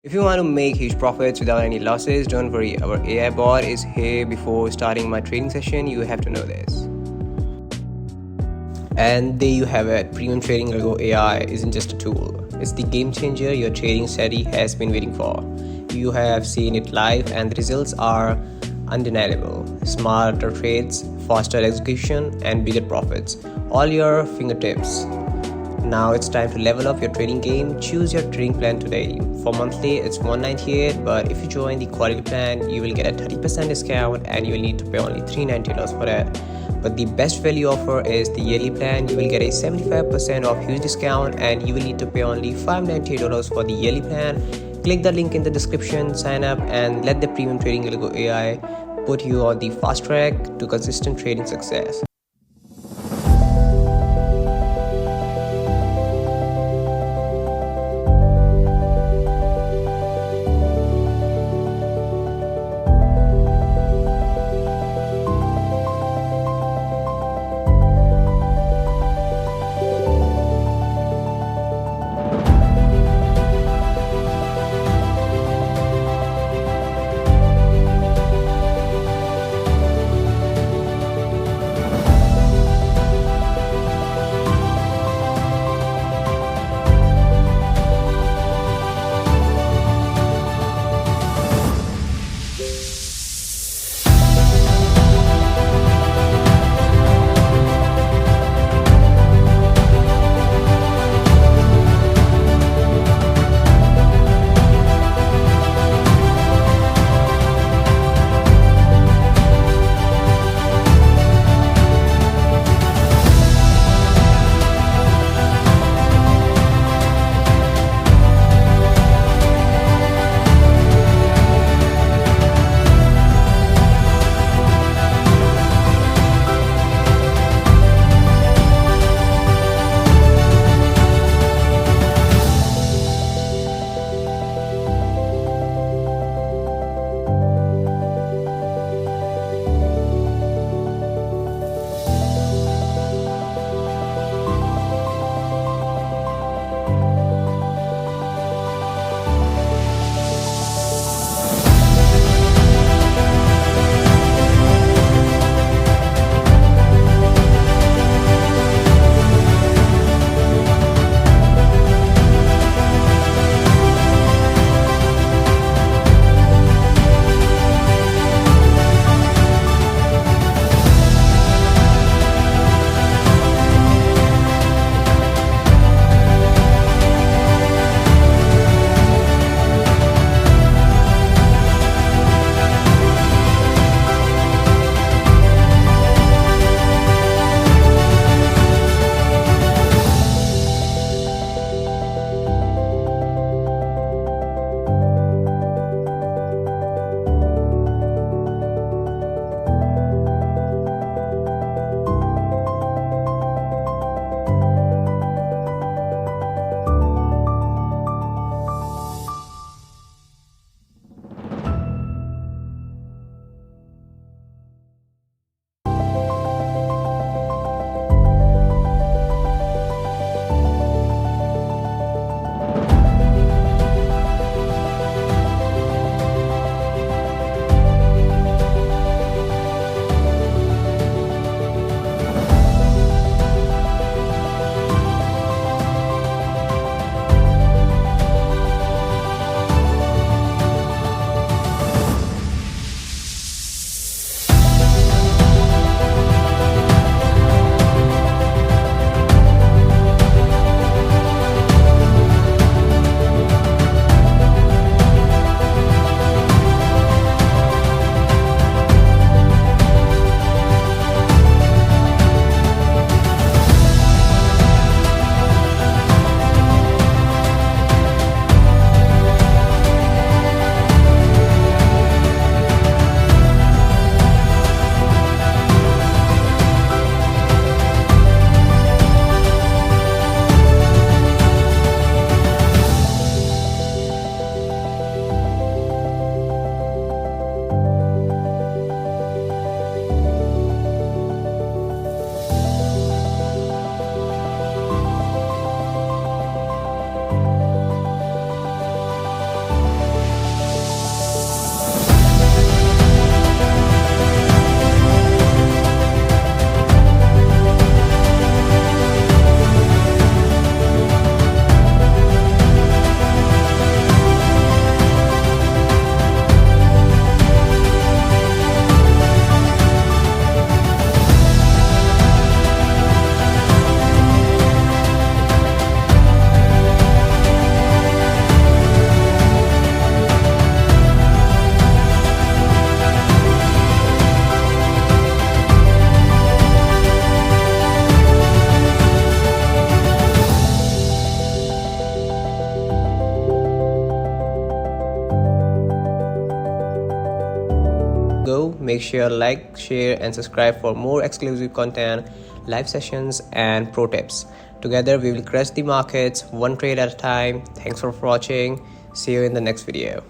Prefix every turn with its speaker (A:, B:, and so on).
A: If you want to make huge profits without any losses, don't worry, our AI bot is here. Before starting my trading session, you have to know this. And there you have it. Premium Trading Algo AI isn't just a tool, it's the game changer your trading strategy has been waiting for. You have seen it live and the results are undeniable. Smarter trades, faster execution, and bigger profits, all your fingertips. Now it's time to level up your trading game. Choose your trading plan today. For monthly it's $198, but if you join the quality plan you will get a 30% discount and you will need to pay only $390 for that. But the best value offer is the yearly plan. You will get a 75% off huge discount and you will need to pay only $598 for the yearly plan. Click the link in the description, sign up, and let the Premium Trading Algo AI put you on the fast track to consistent trading success. Algo. Make sure to like, share and subscribe for more exclusive content, live sessions and pro tips. Together we will crush the markets one trade at a time. Thanks for watching. See you in the next video.